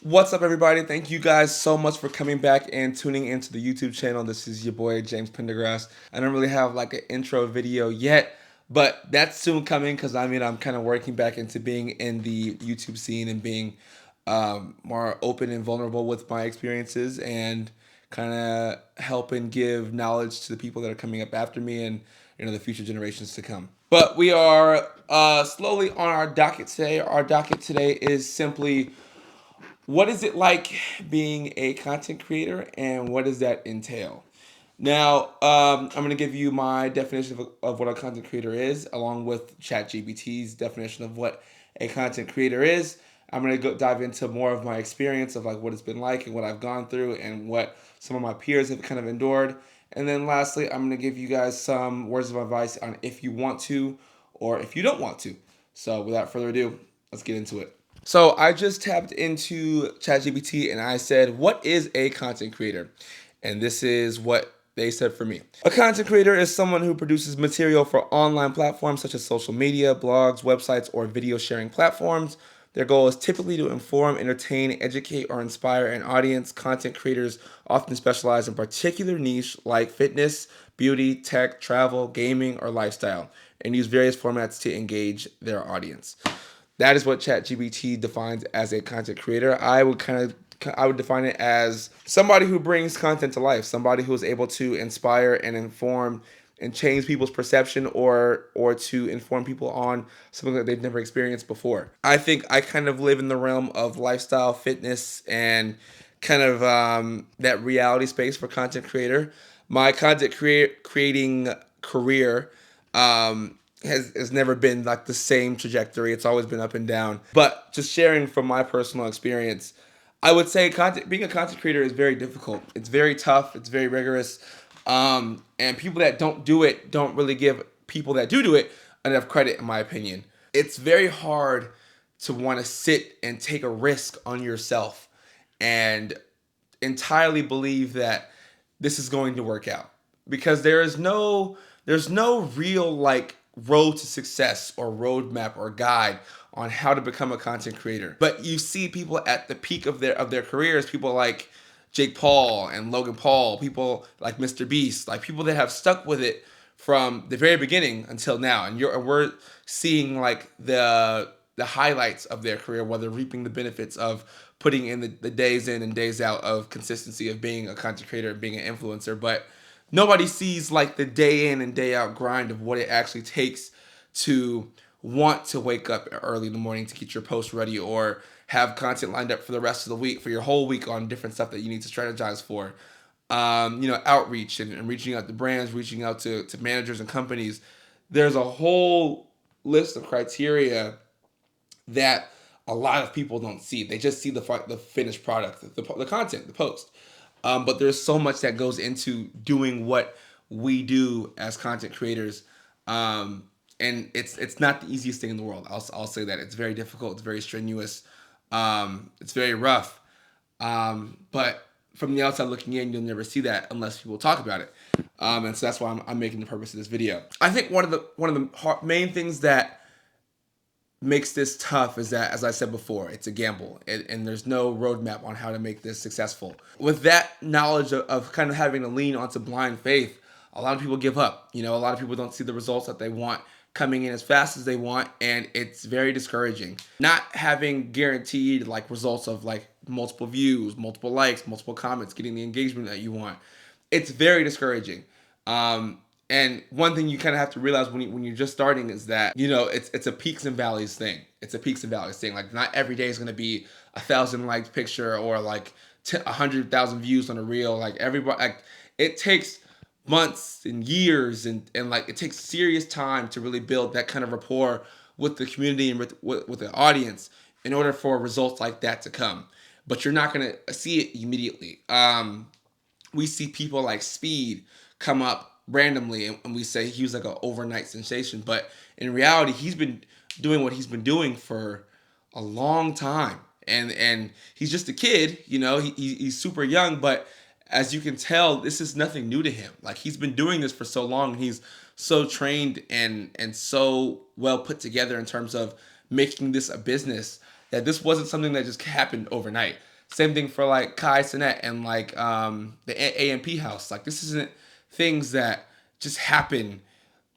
What's up, everybody? Thank you guys so much for coming back and tuning into the YouTube channel. This is your boy, James Pendergrass. I don't really have like an intro video yet, but that's soon coming because I'm kind of working back into being in the YouTube scene and being more open and vulnerable with my experiences and kind of helping give knowledge to the people that are coming up after me and the future generations to come. But we are slowly on our docket today. Our docket today is simply, what is it like being a content creator and what does that entail? Now, I'm going to give you my definition of what a content creator is, along with ChatGPT's definition of what a content creator is. I'm going to go dive into more of my experience of like what it's been like and what I've gone through and what some of my peers have kind of endured. And then lastly, I'm going to give you guys some words of advice on if you want to or if you don't want to. So without further ado, let's get into it. So I just tapped into ChatGPT and I said, what is a content creator? And this is what they said for me. A content creator is someone who produces material for online platforms such as social media, blogs, websites, or video sharing platforms. Their goal is typically to inform, entertain, educate, or inspire an audience. Content creators often specialize in particular niche like fitness, beauty, tech, travel, gaming, or lifestyle, and use various formats to engage their audience. That is what ChatGPT defines as a content creator. I would define it as somebody who brings content to life, somebody who is able to inspire and inform and change people's perception or to inform people on something that they've never experienced before. I think I kind of live in the realm of lifestyle, fitness, and kind of that reality space for content creator. My creating career has never been like the same trajectory. It's always been up and down. But just sharing from my personal experience, I would say being a content creator is very difficult. It's very tough. It's very rigorous. And people that don't do it don't really give people that do it enough credit, in my opinion. It's very hard to want to sit and take a risk on yourself and entirely believe that this is going to work out, because there's no real like road to success or roadmap or guide on how to become a content creator. But you see people at the peak of their careers, people like Jake Paul and Logan Paul, people like Mr. Beast, like people that have stuck with it from the very beginning until now, and we're seeing like the highlights of their career, whether reaping the benefits of putting in the days in and days out of consistency of being a content creator, being an influencer. But nobody sees like the day in and day out grind of what it actually takes to want to wake up early in the morning to get your post ready or have content lined up for the rest of the week, for your whole week, on different stuff that you need to strategize for. Outreach and reaching out to brands, reaching out to managers and companies. There's a whole list of criteria that a lot of people don't see. They just see the finished product, the content, the post. But there's so much that goes into doing what we do as content creators, and it's not the easiest thing in the world. I'll say that it's very difficult. It's very strenuous. It's very rough. But from the outside looking in, you'll never see that unless people talk about it. And so that's why I'm making the purpose of this video. I think one of the main things that makes this tough is that, as I said before, it's a gamble, and there's no roadmap on how to make this successful. With that knowledge of kind of having to lean onto blind faith, a lot of people give up. A lot of people don't see the results that they want coming in as fast as they want, and it's very discouraging. Not having guaranteed like results of like multiple views, multiple likes, multiple comments, getting the engagement that you want, it's very discouraging. And one thing you kind of have to realize when you're just starting is that it's a peaks and valleys thing. It's a peaks and valleys thing. Like not every day is going to be 1,000 liked picture or like 100,000 views on a reel. Like everybody, like it takes months and years and like it takes serious time to really build that kind of rapport with the community and with the audience in order for results like that to come. But you're not going to see it immediately. We see people like Speed come up randomly and we say he was like an overnight sensation, but in reality he's been doing what he's been doing for a long time, and he's just a kid. He's super young, but as you can tell, this is nothing new to him. Like he's been doing this for so long, and he's so trained and so well put together in terms of making this a business that this wasn't something that just happened overnight. Same thing for like Kai Cenat and like the AMP house. Like this isn't things that just happen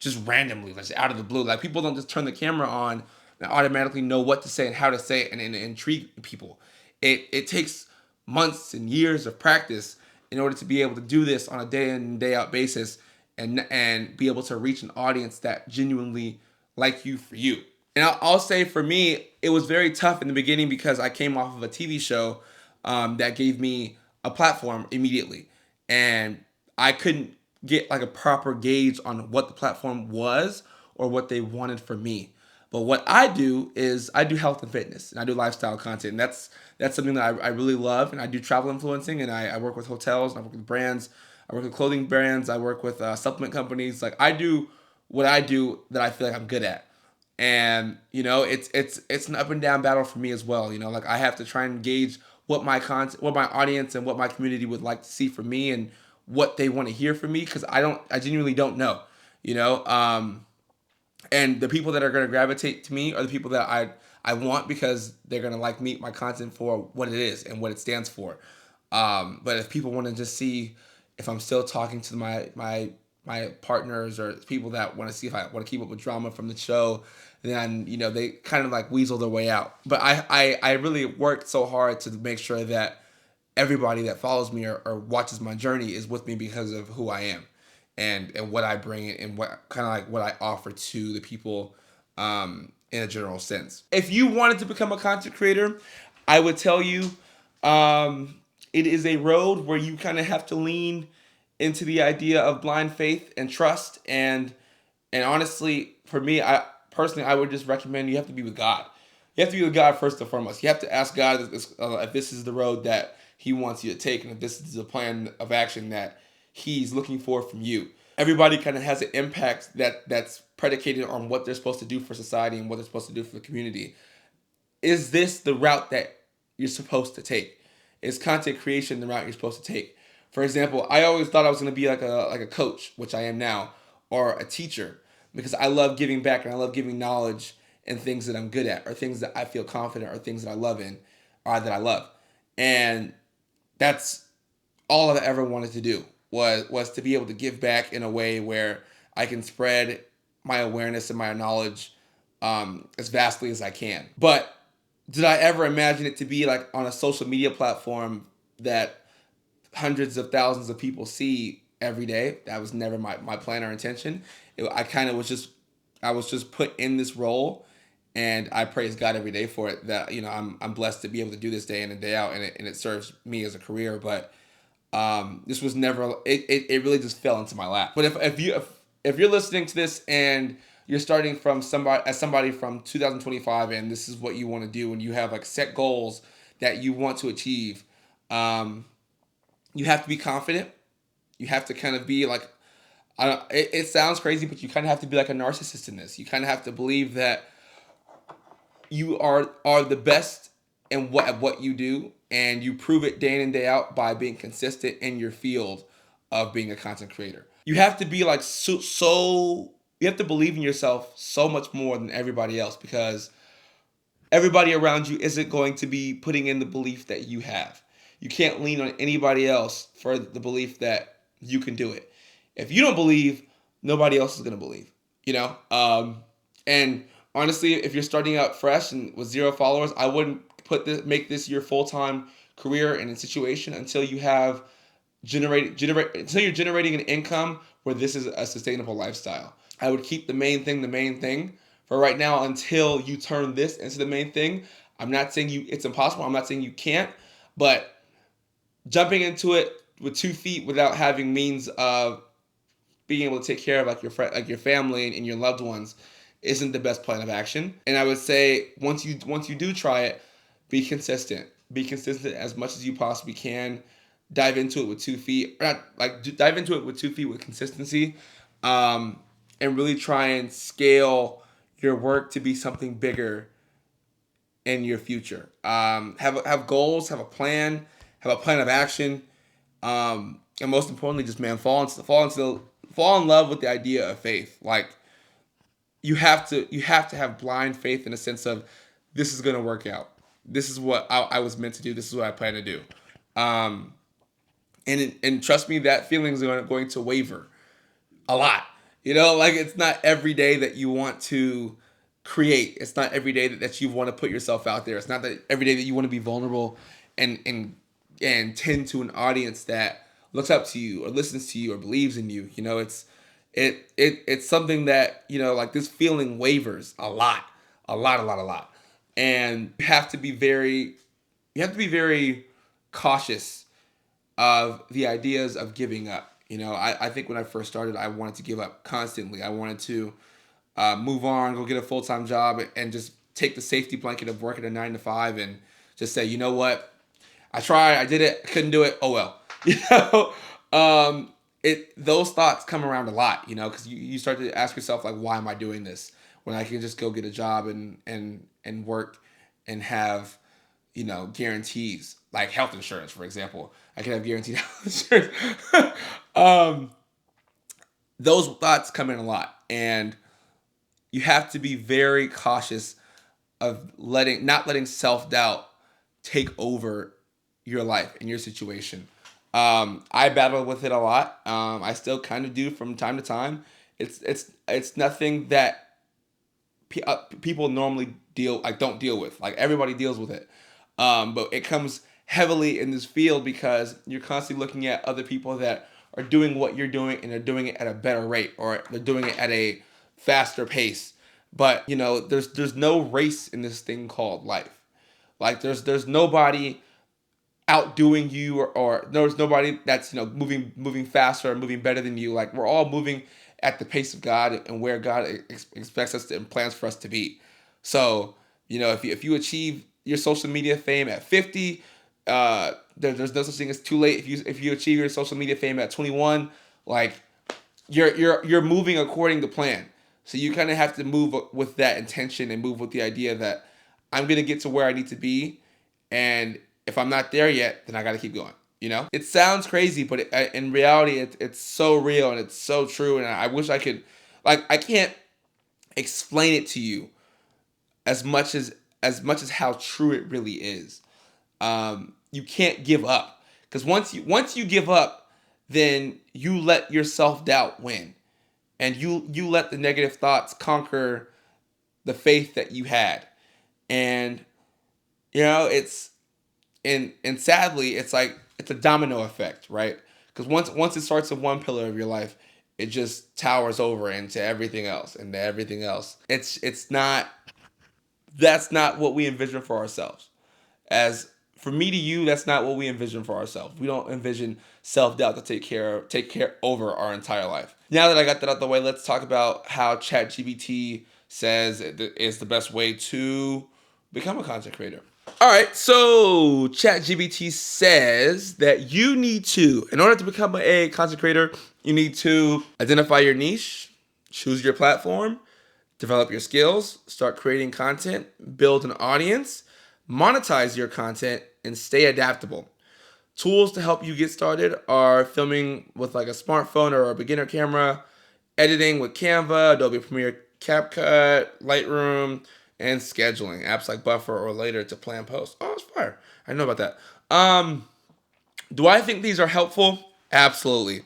just randomly, like out of the blue. Like people don't just turn the camera on and automatically know what to say and how to say it and intrigue people. It takes months and years of practice in order to be able to do this on a day in and day out basis and be able to reach an audience that genuinely like you for you. And I'll say for me, it was very tough in the beginning because I came off of a TV show that gave me a platform immediately, and I couldn't get like a proper gauge on what the platform was or what they wanted from me. But what I do is I do health and fitness and I do lifestyle content. And that's something that I really love. And I do travel influencing and I work with hotels and I work with brands. I work with clothing brands. I work with supplement companies. Like I do what I do that I feel like I'm good at. And you know, it's an up and down battle for me as well. You know, like I have to try and gauge what my content, what my audience, and what my community would like to see from me, and what they want to hear from me, because I genuinely don't know. You know, and the people that are going to gravitate to me are the people that I want because they're going to like me, my content for what it is and what it stands for. But if people want to just see if I'm still talking to my partners or people that want to see if I want to keep up with drama from the show, then you know they kind of like weasel their way out. But I really worked so hard to make sure that everybody that follows me or watches my journey is with me because of who I am and what I bring and what kind of like what I offer to the people in a general sense. If you wanted to become a content creator, I would tell you it is a road where you kind of have to lean into the idea of blind faith and trust, and honestly for me, I personally I would just recommend you have to be with God. You have to be with God first and foremost. You have to ask God if this is the road that He wants you to take, and if this is the plan of action that He's looking for from you. Everybody kind of has an impact that's predicated on what they're supposed to do for society and what they're supposed to do for the community. Is this the route that you're supposed to take? Is content creation the route you're supposed to take? For example, I always thought I was going to be like a coach, which I am now, or a teacher, because I love giving back and I love giving knowledge and things that I'm good at, or things that I feel confident, or things that I love in, or that I love, and that's all I ever wanted to do was to be able to give back in a way where I can spread my awareness and my knowledge as vastly as I can. But did I ever imagine it to be like on a social media platform that hundreds of thousands of people see every day? That was never my plan or intention. I kind of was just I was just put in this role, and I praise God every day for it. That you know I'm blessed to be able to do this day in and day out, and it serves me as a career. But this was never it really just fell into my lap. But if you're listening to this and you're starting from somebody from 2025 and this is what you want to do and you have like set goals that you want to achieve, you have to be confident. You have to kind of be like it sounds crazy, but you kind of have to be like a narcissist in this. You kind of have to believe that you are the best in what you do, and you prove it day in and day out by being consistent in your field of being a content creator. You have to be like so you have to believe in yourself so much more than everybody else, because everybody around you isn't going to be putting in the belief that you have. You can't lean on anybody else for the belief that you can do it. If you don't believe, nobody else is going to believe. You know, and honestly, if you're starting out fresh and with 0 followers, I wouldn't make this your full time career and situation until you have until you're generating an income where this is a sustainable lifestyle. I would keep the main thing for right now until you turn this into the main thing. I'm not saying it's impossible. I'm not saying you can't, but jumping into it with 2 feet without having means of being able to take care of like your family and your loved ones isn't the best plan of action. And I would say once you do try it, be consistent. Be consistent as much as you possibly can. Dive into it with 2 feet. Dive into it with 2 feet with consistency, and really try and scale your work to be something bigger in your future. Have goals. Have a plan. Have a plan of action. And most importantly, just man, fall in love with the idea of faith. Like you have to have blind faith in a sense of this is gonna work out. this is what I was meant to do. This is what I plan to do. Um, and trust me, that feeling is going to waver a lot. You know, like it's not every day that you want to create. It's not every day that you want to put yourself out there. It's not that every day that you want to be vulnerable and and tend to an audience that looks up to you or listens to you or believes in you. You know, it's something that, you know, like this feeling wavers a lot, a lot. And you have to be very cautious of the ideas of giving up. You know, I think when I first started, I wanted to give up constantly. I wanted to move on, go get a full time job, and just take the safety blanket of working a 9 to 5 and just say, you know what, I tried, I did it, couldn't do it. Oh well, you know. It those thoughts come around a lot, you know, because you start to ask yourself like, why am I doing this when I can just go get a job and work and have, you know, guarantees like health insurance, for example. I can have guaranteed health insurance. um, those thoughts come in a lot, and you have to be very cautious of not letting self doubt take over your life and your situation. I battle with it a lot. I still kind of do from time to time. It's nothing that people normally don't deal with. Like everybody deals with it, but it comes heavily in this field because you're constantly looking at other people that are doing what you're doing and they're doing it at a better rate or they're doing it at a faster pace. But you know, there's no race in this thing called life. Like there's nobody outdoing you or there's nobody that's, you know, moving faster or moving better than you. Like we're all moving at the pace of God and where God expects us to and plans for us to be. So, you know, if you achieve your social media fame at 50, there's no such thing as too late. If you achieve your social media fame at 21, like you're moving according to plan. So you kind of have to move with that intention and move with the idea that I'm gonna get to where I need to be, and if I'm not there yet, then I got to keep going. You know, it sounds crazy, but in reality, it's so real and it's so true. And I wish I could, like, I can't explain it to you as much as how true it really is. You can't give up because once you give up, then you let your self doubt win, and you let the negative thoughts conquer the faith that you had, and you know and sadly it's like it's a domino effect, right? Because once it starts in one pillar of your life, it just towers over into everything else and everything else. It's not That's not what we envision for ourselves. As for me to you, that's not what we envision for ourselves. We don't envision self-doubt to take care over our entire life. Now that I got that out the way, let's talk about how ChatGPT says it is the best way to become a content creator. All right, so ChatGPT says that you need to, in order to become a content creator, you need to identify your niche, choose your platform, develop your skills, start creating content, build an audience, monetize your content, and stay adaptable. Tools to help you get started are filming with like a smartphone or a beginner camera, editing with Canva, Adobe Premiere, CapCut, Lightroom, and scheduling apps like Buffer or Later to plan posts. Oh, it's fire! I know about that. Do I think these are helpful? Absolutely.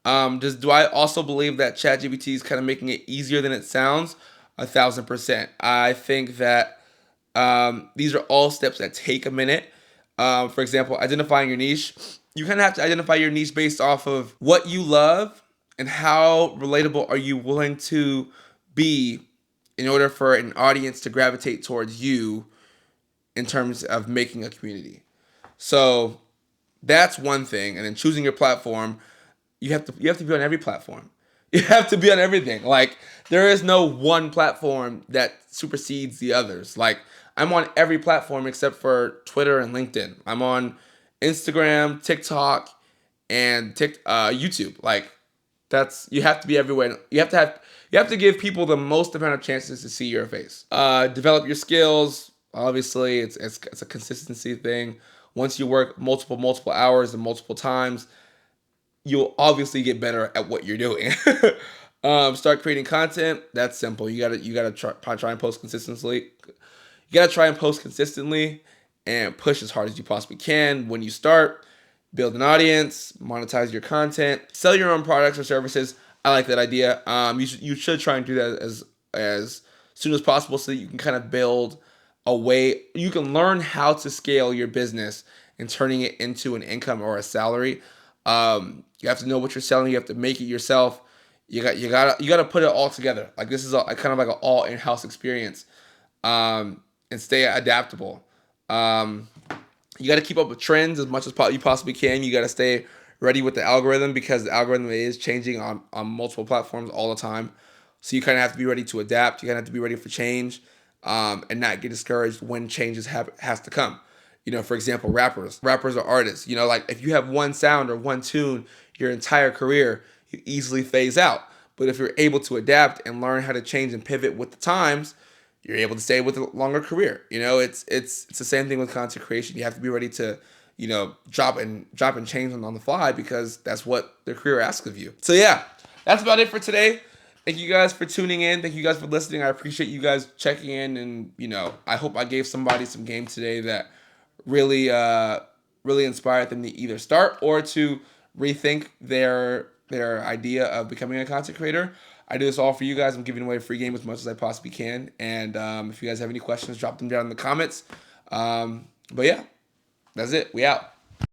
Do I also believe that ChatGPT is kind of making it easier than it sounds? 1,000%. I think that these are all steps that take a minute. For example, identifying your niche. You kind of have to identify your niche based off of what you love and how relatable are you willing to be in order for an audience to gravitate towards you in terms of making a community. So that's one thing. And then choosing your platform, you have to be on every platform. You have to be on everything. Like there is no one platform that supersedes the others. Like I'm on every platform except for Twitter and LinkedIn. I'm on Instagram, TikTok, and YouTube. Like that's you have to be everywhere. You have to give people the most amount of chances to see your face. Develop your skills. Obviously, it's a consistency thing. Once you work multiple hours and multiple times, you'll obviously get better at what you're doing. Start creating content. That's simple. You gotta try and post consistently. You gotta try and post consistently, and push as hard as you possibly can when you start. Build an audience, monetize your content, sell your own products or services. I like that idea. You should try and do that as soon as possible so that you can kind of build a way you can learn how to scale your business and turning it into an income or a salary. You have to know what you're selling. You have to make it yourself. You gotta put it all together. Like this is kind of like an all in-house experience, and stay adaptable. Um, you got to keep up with trends as much as you possibly can. You got to stay ready with the algorithm because the algorithm is changing on multiple platforms all the time. So you kind of have to be ready to adapt. You kind of have to be ready for change, and not get discouraged when changes has to come. For example, rappers are artists. Like if you have one sound or one tune your entire career, you easily phase out. But if you're able to adapt and learn how to change and pivot with the times, you're able to stay with a longer career. It's the same thing with content creation. You have to be ready to, drop and change on the fly because that's what the career asks of you. So yeah, that's about it for today. Thank you guys for tuning in. Thank you guys for listening. I appreciate you guys checking in, and I hope I gave somebody some game today that really inspired them to either start or to rethink their idea of becoming a content creator. I do this all for you guys. I'm giving away a free game as much as I possibly can. And if you guys have any questions, drop them down in the comments. But yeah, that's it. We out.